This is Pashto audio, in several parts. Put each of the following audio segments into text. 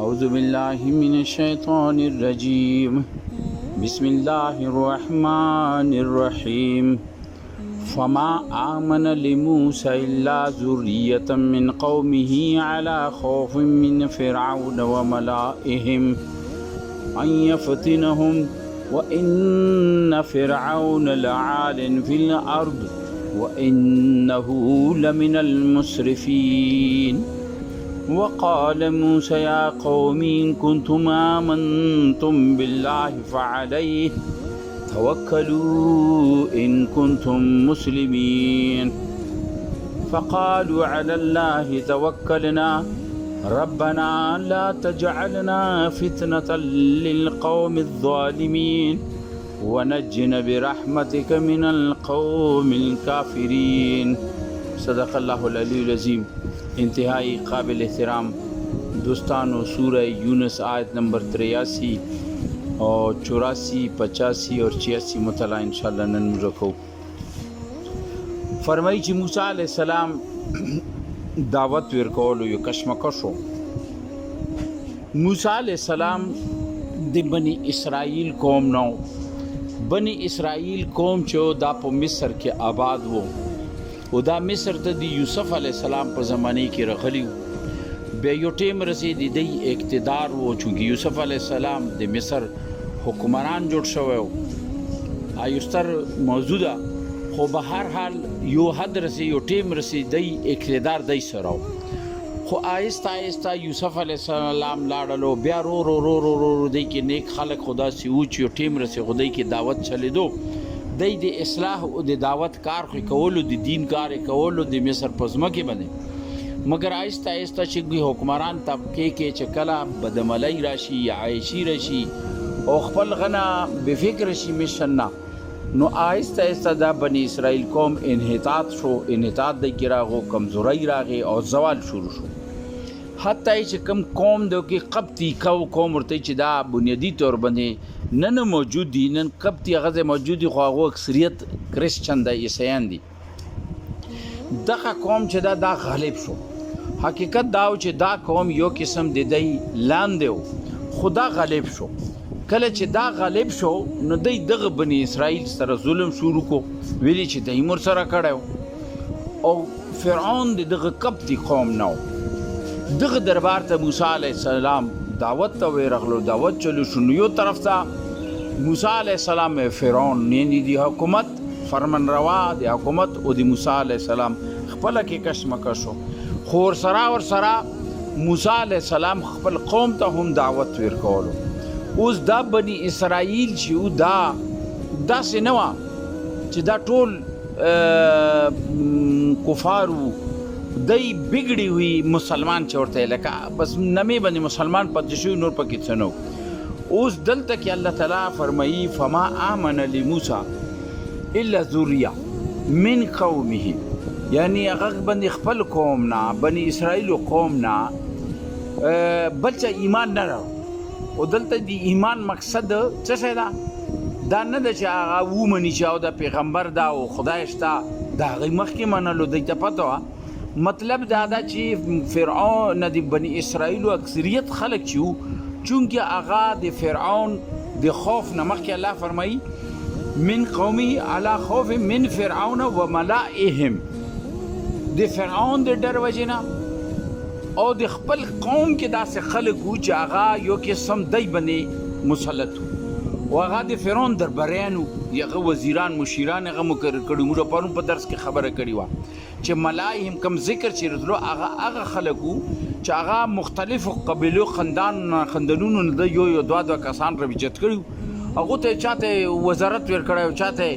أعوذ بالله من الشيطان الرجيم بسم الله الرحمن الرحيم فما آمن لموسى إلا ذرية من قومه على خوف من فرعون وملائهم أن يفتنهم وإن فرعون لعال في الأرض وإنه لمن المسرفين وقال موسى يا قوم إن كنتم آمنتم بالله فعليه توكلوا إن كنتم مسلمين فقالوا على الله توكلنا ربنا لا تجعلنا فتنة للقوم الظالمين ونجنا برحمتك من القوم الكافرين. صدق الله العلی العظیم. انتہائی قابل احترام دوستانو، سورہ یونس آیت نمبر 83 اور 84 85 اور 86 مطالعہ انشاءاللہ نن رکھو. فرمائی چې موسی علیہ السلام دعوت ورکولو یو کشمکشو. موسی علیہ السلام د بنی اسرائیل قوم نو. بنی اسرائیل قوم چې دا په مصر کې آباد وو او دا مصر ته د یوسف علیہ السلام په زمانه کې راغلی. بیا یو ټیم رسېدی دی اقتدار وو چې یوسف علیہ السلام د مصر حکمران جوړ شوی و ایستر موجوده، خو به هر حال یو حد رسې یو ټیم رسې دی اقتدار دی سره، خو آهسته آهسته یوسف علیہ السلام لاړلو. بیا رو رو رو رو رو دی کې نیک خلق خدا سی و چې یو ټیم رسې خدای کې دعوت چلیدو. دی د اصلاح او د دعوت کار خو کولو، د دین کار کولو د مصر په ځمکې باندې، مګر آهسته آهسته چې حکمران طبقه کې چې کله بدعملۍ راشي یا عایشي راشي او خپل غنا بفکر شي مشنا، نو آهسته آهسته دا بنی اسرائیل قوم انحطاط شو. انحطاط دی کې راغو، کمزورۍ راغی او زوال شروع شو. حتی چې کم قوم دو کې قبطی قوم ورته چې دا بنیادی طور باندې نن موجود دي، نن قبطی هغه موجود دي، خو هغه اکثریت کرسچن دی، عیسیان دي. دغه قوم چې دا غالب شو. حقیقت دا چې دا قوم یو قسم د دی لاندې و، خو دا غالب شو. کله چې دا غالب شو نو دی دغه بنی اسرائیل سره ظلم شروع کو، ویلي چې دی مور سره کړی او فرعون دغه قبطی قوم نو. دغه دربار ته موسی علیہ السلام دعوت ته ورغلو، دعوت چلو شنو. یو طرف ته موسی علیہ السلام فرعون یعنی دی حکومت فرمن روا دی حکومت او دی موسی علیہ السلام خپل کې کشمکش شو، خو ورسره موسی علیہ السلام خپل قوم ته هم دعوت ورکولو. اوس دا بنی اسرائیل چې دا داسې نه وه چې دا ټول کفارو، دی بگڑی ہوئی مسلمان چورتے لکا بس نمی بندی مسلمان پتہ شوی، نور پکی څه نو. اوس دلته کې الله تعالی فرمایي فما آمن لموسی الا ذریه من قومه، یعنی هغه باندې خپل قوم نه، بنی اسرائیل قوم نه بل څه ایمان نه راو. او دلته دی ایمان مقصد څه شی ده؟ دا نه ده چې هغه ومني چې او د پیغمبر دا او خدای شته، د هغې مخکې منلو دی ته پته وه. مطلب دا ده چې فرعون د بنی اسرائیلو اکثریت خلک چې وو، چونکې هغه د فرعون د خوف نه مخکې الله فرمایي من قومي علی خوف من فرعون و ملائهم، د فرعون د ډر وجې نه او د خپل قوم کې داسې خلک وو چې هغه یو قسم دی باندې مسلط وو او هغه د فرعون درباریان وو، هغه وزیران مشیران هغه مقرر کړي. موږ پرون په درس کې خبره کړې وه چې ملائهم کم ذکر چې راتلو هغه خلک وو چې هغه مختلفو قبیلو خندانونو نه د یو دوه کسان راویجت کړي. هغو ته چاته وزارت ورکړی او چاته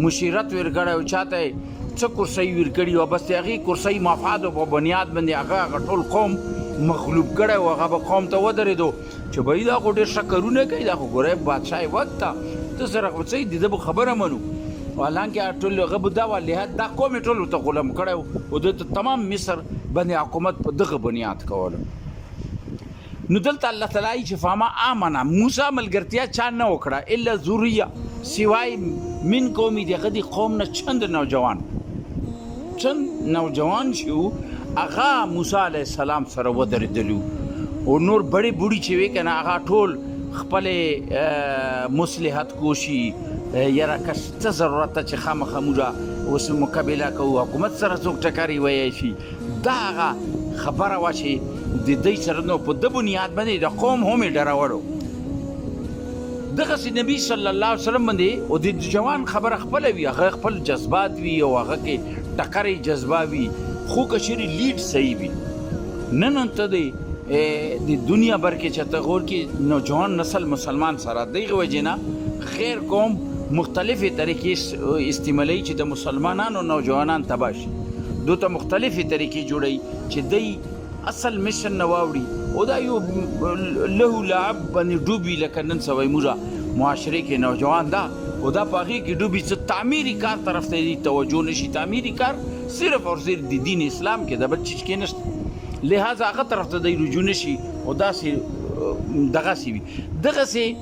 مشیرت ورکړی او چاته څه کرسۍ ورکړي او بس د هغې کرسۍ مفادو په بنیاد باندې هغه ټول قوم مغلوب کړی او هغه به قوم ته ودرېدو چې بهی دا خو ډېر ښه کارونه کوي، دا خو ګورئ بادشاه وخت ته ته سره خو څه د ده به خبره منو. حالانکه ټول هغه به دا لحاظ دا قوم یې ټول ورته غلام کړی او د تمام مصر باندې حکومت په دغه بنیاد کولو. نو دلته الله تعالی چې فاما آمنه موسی ملګرتیا چا نه وکړه الا ذریه سوای من قومي دغه د قوم نه چند نوجوان چې هغه موسی علیه السلام سره ودرېدلي او نور بڑی بوډي چې وي کنه هغه ټول خپل مصلحت کوشي یاره که څه ضرورت ته چې خامخا موږ اوس مقابله کوو حکومت سره څوک ټکرې ویلی شي دا هغه خبره وه چې د دوی سره نو په ده بنیاد باندې د قوم هم یې ډرولو دغسې نبي صلی الله علیه وسلم باندې او د جوان خبره خپله وي هغه خپل جذبات وي او هغه کې ټکرې جذبه وي خو که چېرې لیډ صحیح وي نن ته د دنیا بر کې چې ته غور کې نوجوان نسل مسلمان سره دغه وجې نه خیر قوم مختلفې طریقې استعمالوي چې د مسلمانانو نوجوانان تباه شي دو ته مختلفې طریقې جوړوي چې دی اصل مشن نه واوړي او دا یو له لعب باندې ډوبي لکه نن سوی موږ معاشرې کې نوجوان دا او دا په هغې کې ډوبي څه تعمیري کار طرف ته توجه نشي تعمیري کار صرف اور صرف د دین اسلام کې د بل چیز کې نشته لہذا هغه طرف ته دی رجوع نشي او داسې دغسې وي دغسې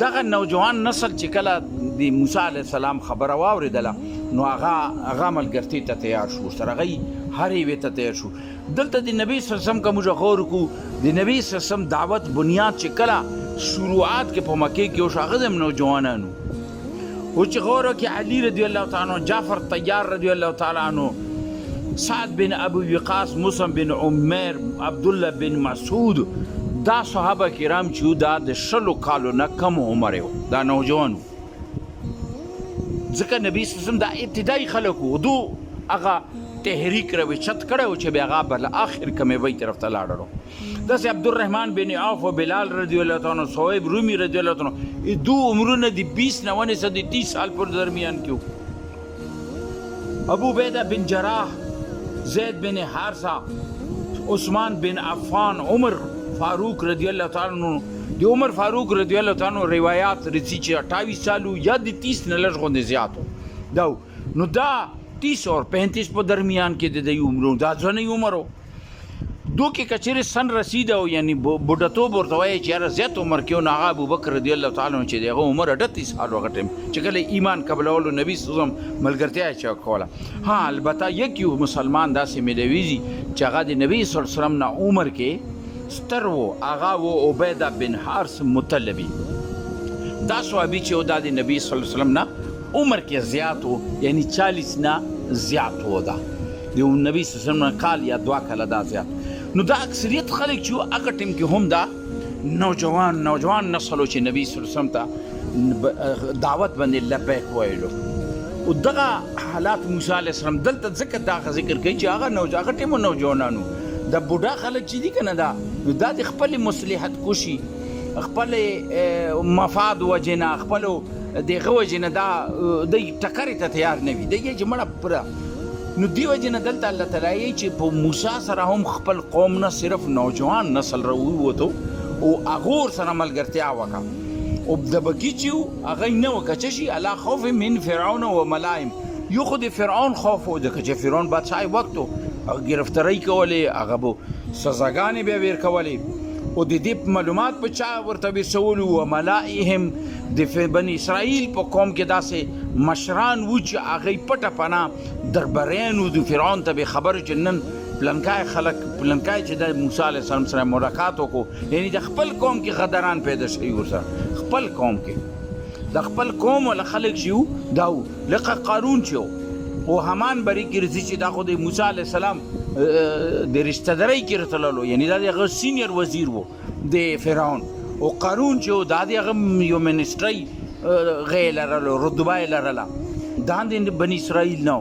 دغه نوجوان نسل چې کله د موسی علیه السلام خبره واورېدله نو هغه ملګرتۍ ته تیار شو ورسره هغه هر یوې ته تیار شو دلته د نبي صلی الله علیه وسلم که موږ غور وکړو د نبي صلی الله علیه وسلم دعوت بنیاد چې کله شروعات کې په مکې کې وشو هغه د نوجوانانو او چې غور وکړي علي رضی الله تعالی عنه جعفر طیار رضی الله تعالی عنه سعد بن ابو وقاص مصعب بن عمیر عبدالله بن مسعود دا صحابه کرام چې دا د 100 کالو نه کم عمر و دا نوجوان ځکه نبی صلی الله علیه وسلم دا ابتدایي خلک و دو هغه تحریک روچت کړی و چې بیا هغه بل آخر کمیوي طرف ته لاړلو داسې عبدالرحمن بن عوف و بلال رضی الله تعالی عنه صہیب رومی رضی الله تعالی عنه دو عمرونه د 20 نه ونیسه د 30 سال پر درمیان کې ابو عبیده بن جراح زید بن حارثه عثمان بن عفان عمر فاروق رضی الله تعالی عنہ د عمر فاروق رضی الله تعالی عنہ روایت رسی چې 28 سالو یا د 30 نه لږ غوندې زیاتو دا نو دا 30 اور 35 په درمیان کې د عمرو دا ځنې عمرو دو کې کچېرې سن رسیده او یعنی بوډاتوب ورته وایي چې یاره زیات عمر کې و نو هغه ابوبکر رضی الله تعالی عنہ چې د هغه عمر 38 سال هغه ټایم چې کله ایمان قبلولو نبي صلی الله علیه وسلم ملګرتیا یې کوله ها البته یک یو مسلمان داسې میلویږي چې هغه د نبي صلی الله علیه وسلم نه عمر کې ستر و هغه و عبیده بن حارث مطلبي دا صحابي چې و دا د نبي صلی الله علیه وسلم نه عمر کې زیات و یعنی 40 نه زیات و دا د نبي صلی الله علیه وسلم نه کال یا 2 کاله دا زیات نو دا اکثریت خلک چې هغه ټیم کې هم دا نوجوان نسل چې نبی صلی الله علیه وسلم ته دعوت باندې لبیک ویلو او دغه حالات موسی علیه السلام دلته ځکه دا ذکر کوي چې هغه ټیم نوجوانانو د بوډا خلک چې دي کنه دا د خپل مصلحت کوشي خپل مفاد وجنه خپل دغه وجنه دا د ټکرې ته تیار نه وي د یې مړه پوره نو دی وجنه دلته الله تعالی چې په موسی سره هم خپل قوم نه صرف نوجوان نسل راووتو او هغه سره ملګرتیا وکړه او د بګیچو هغه نه وکړه چې الله خوف من فرعون و ملائم یو خو د فرعون خوف او د چې فرعون بادشاہ وکړو گرفتاری کولې هغه بو سزاګانې به ور کولې او د دې معلومات په چا ورته وسولو او ملائهم د بنی اسرائیل په قوم کې داسې مشران و چې هغه پټه پناه درباریانو د فرعون ته به خبر جنن پلنکای خلک پلنکای چې د موسی علیه السلام سره ملاقات وکړو یعنی د خپل قوم کې غدران پیدا شوي ورسره خپل قوم کې د خپل قوم ول خلک شو دا لکه قارون چې او همان بری کې رځي چې دا خو د موسی علیه السلام د رشتہ داري کې راتللو یعنی دا د سینیئر وزیر وو د فرعون او قارون چې دا د یو منسټري غیر لرلو رتبه لرله دا د بنی اسرائیل نو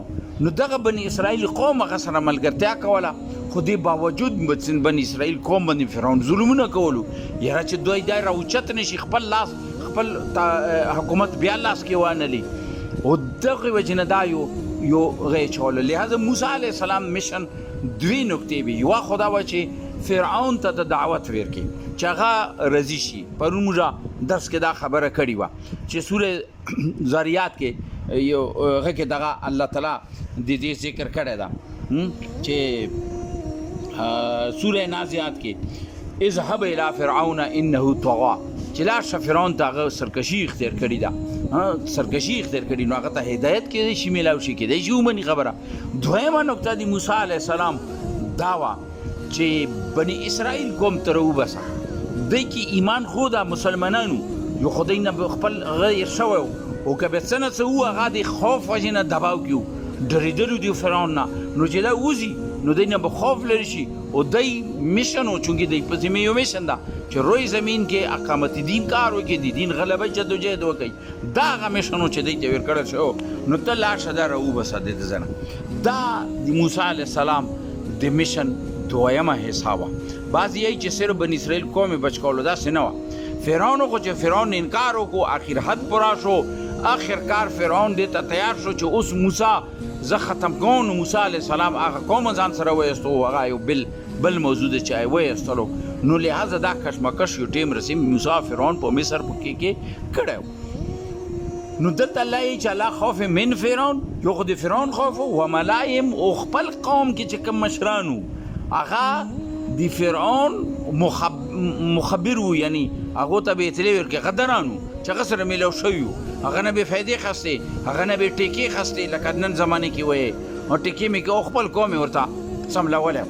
دغه بنی اسرائیل قوم هغه سره ملګرتیا کوله خو دې باوجود بنی اسرائیل قوم باندې فرعون ظلمونه کولو یاره چې دوی دا راوچت نشي خپل حکومت بیا لاس کې وانه او دغه وجنه دا یو غیچول لہذا موسی علیه السلام مشن دوی نکتې وي یو خدا و چې فرعون ته د دعوت ورکړي چې هغه رضی شي پرون موږ درس کې دا خبره کړې وه چې سوره ذاریات کې یو هغه کې دغه الله تعالی د دې ذکر کړی ده چې سوره نازعات کې اذهب الى فرعون انه طغى چې لاړ شه فرعون ته هغه سرکشي اختیار کړې ده سرکشي اختیار کړي نو هغه ته هدایت کې شي میلاو شي کېدای شي ومني خبره دویمه نکته د موسی علیه السلام دا وه چې بني اسرائیل قوم ته راوباسه دی کې ایمان خو دا مسلمانانو یو خدای نه خپل غیر شوی او که به څه نه څه وو هغه د خوف وجې نه دباو کړي ډرېدلو دي فرعون نه نو چې دا وځي نو دی نه به خوف لري شي او دی میشن و چونکې دی په ذمه یو میشن ده چې روی زمین کې اقامت دین کار وکړي د دین غلبه جدوجہد وکړي دا هغه میشن و چې دی ته ورکړل شو نو ته لاړ شه دا راوباسه د ده نه دا د موسی علیه السلام د میشن دویمه حصه وه بعضې یایي چې صرف بني اسرائیل قوم یې بچ کولو داسې نه وه فرعون خو چې فرعون انکار وکړو آخر حد پورا شو آخرکار فرعون دې ته تیار شو چې اوس موسی زه ختم کوم نو موسی علیه السلام هغه قوم ځان سره ویستو هغه یو بل موضوع دی چې ویستلو نو لحاظه دا کشمکش یو ټیم رسي موسی فرعون په مصر کې کړی نو دلته الله یې چې الله خوف من فرعون یو خو د فرعون خوف و ملایم او خپل قوم کې چې کوم مشرانو هغه د فرعون مخبر وو یعنی هغه ته به اطلاع ورکړي غدرانو چې هغه سره میلاو شوي وو هغه نه به فایدې خستې هغه نه به ټیکې خستې لکه نن زمانې کې وایي او ټیکې مې کې خپل قوم یې ورته سملولی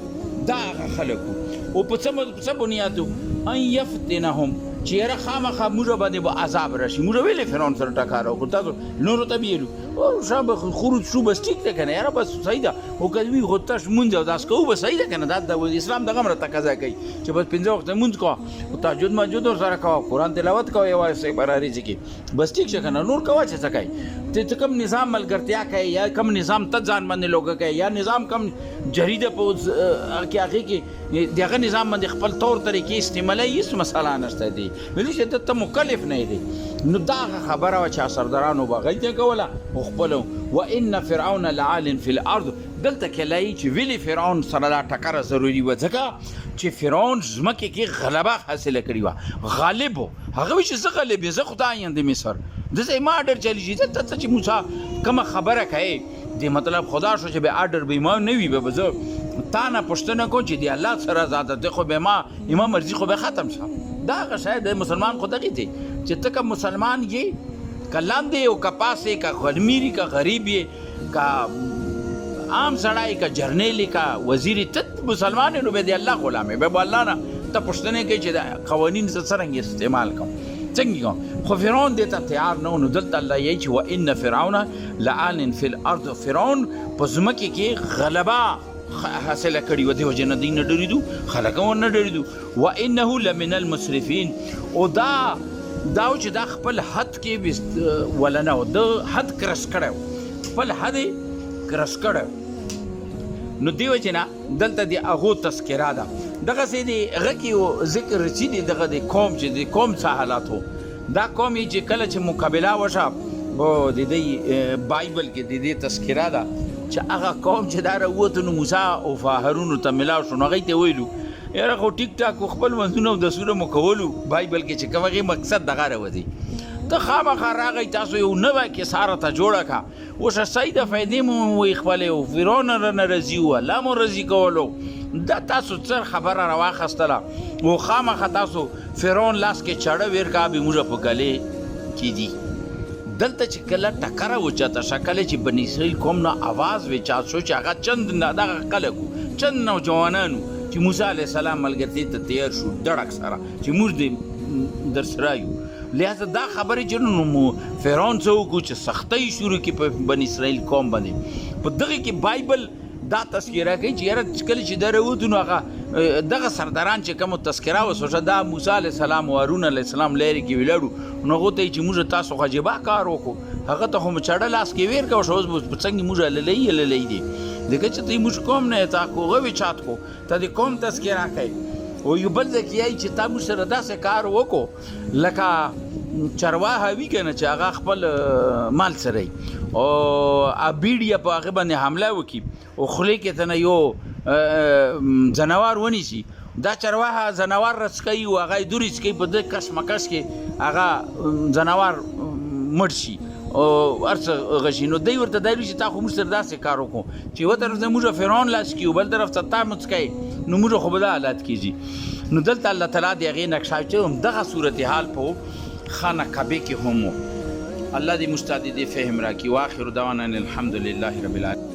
دا هغه خلک وو او په څه بنیاد ان یفتنهم چې یاره خامخا موږ باندې به عذاب راشي موږ ویلې فرعون سره ټکار وکړو تاسو نورو ته ویلو او شابه خروج شو بس ټیک ده کنه یاره بس صحیح ده او که وي خو تاسو مونځ او داس کوو بس صحیح ده کنه دا د اسلام دغه امر تقاضا کوي چې بس 15 وخت مونځ کوه او تهجد ماجد سره کوه قرآن تلاوت کوه یو واسه براري کې بس ټیک شه کنه نور کوه چې څه کوي ته کوم نظام ملګرتیا کوي یا کوم نظام ته ځان باندې لوګه کوي یا نظام کوم جریده په کې هغه کې دغه نظام باندې خپل طور طریقې استعمالي هیڅ مسله نشته دی ولی چې ته مکلف نه دی نو دا خبره و چې سردارانو به غلطي کوله او خپل و ان فرعون لعال فی الارض دلته کې لای چې ویلی فرعون سره دا ټکر ضروری و ځکه چې فرعون ځمکې کې غلبه حاصله کړې وه غالب هغه چې زه غالب زه خدای یم د مصر داسې ما آرډر چلیږي ته چې موسی کومه خبره کوي د مطلب خدا شو چې به آرډر به ما نه وي به زه تا نه پوښتنه کوم چې د الله سره ذات دی خو به ما امام مرضي خو به ختم شه دا هغه شاید مسلمان خو دغې دی چې ته که مسلمان یې که لاندې او که پاسې که غلمیري که غریب یې که عام سړی که جرنیل که وزیري ته مسلمان یې نو به د الله غلام یې به الله نه ته پوښتنې کوي چې دا قوانین زه څرنګه استعمال کوم څنګه کوم خو فرعون دې ته تیار نه و نو دلته الله یایي چې وان فرعون لعال فی الارض فرعون په ځمکې کې غلبه حاصله کړي و دې وجې نه دوی نه ډرېدو خلک هم ونه ډرېدو وانه لمن المسرفین او دا چې دا خپل حد کې ولنه و د حد کرس کړی خپل حد یې کرس کړی نو دې وجې نه دلته د هغو تذکره ده دغسې د هغه کې ذکر چې دی دغه د قوم چې د قوم څه حالات و دا قوم یې چې کله چې مقابله وشه د دې بایبل کې د دې تذکره ده چې هغه قوم چې دا راووتو نو موسی او هارون ته ملاو شو نو هغوی ته ویلو یاره خو ټیک ټاک خپل منځونه او دسونه مو کولو بایبل کې چې کوم هغې مقصد دغه راوځي ته خامخا راغی تاسو یو نوی کیساره ته جوړه کړه اوس صحیح د فایدې مو وی خپلې او فرعون رانه راضي و الله مو راضي کولو دا تاسو څه خبره راواخیستله او خامخا تاسو فرعون لاس کې چاړه ورکا به موږ په ګلې کې دي دلته چې کله ټکره وچاته شکله چې بني اسرائیل قوم نه آواز وچات شو چې هغه چند نه دغه خلک چند نوجوانانو چې موسی علیه السلام ملګرتۍ ته تیار شو ډړک سره چې موږ دې در سره یو لہذا دا خبرې چې نو فرعون څه وکړو چې سختۍ شروع کړي په بني اسرائیل قوم باندې په دغه کې بایبل دا تذکره کوي چې یاره کله چې دا راووتو نو هغه دغه سرداران چې کومه تذکره وسوشه دا موسی علیه السلام او هارون علیه السلام لرې کې ولاړو نو هغو ته یې چې موږ تاسو عجیبه کار وکړو هغه ته خو مو چاړه لاس کې ویر کوه اوس څنګه موږ للی دی ځکه چې ته موږ قوم نه تا کو هغه چات کو ته د قوم تذکره کوي او یو بل ځای کې یایي چې تا موږ سره داسې کار وکړو لکه چرواها وي که نه چې هغه خپل مال سره او بیډیا په هغه باندې حمله وکړي او خولې کې ته نه یو ځناور ونیسي دا چرواها ځناور رڅکوي او هغه یې دورې څکوي په دې کشمکش کې هغه ځناور مړ شي او هر څه غشي نو دی ورته دا ویلي چې تا خو موږ سره داسې کار وکړو چې یوه طرف ته موږ فرعون لاس کړي بل طرف ته تا مڅکوي نو موږ خو به دا حالات کېږي نو دلته الله تعالی د هغې نقشه چې همدغه صورتحال په خانه کعبې کې هم و الله دې موږ ته د دې فهم راکړي واخر دعوانا الحمدلله رب العالمین